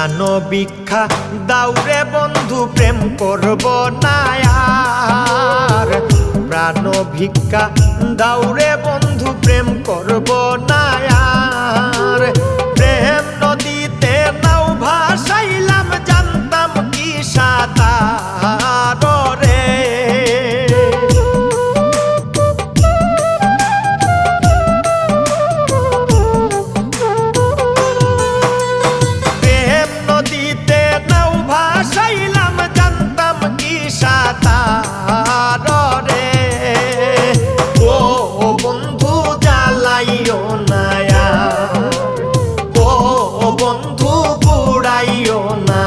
প্রাণ ভিক্ষা দাউরে বন্ধু প্রেম করব না আর। প্রাণ ভিক্ষা দাউরে বন্ধু প্রেম করব না আর। প্রেম নদীতে নাও ভাসাইলাম জানতাম কি সাঁতার রে। ভাসাইলাম জানতাম কি সাঁতার রে। ও বন্ধু জ্বালাইও না, ও বন্ধু পুড়াইও না।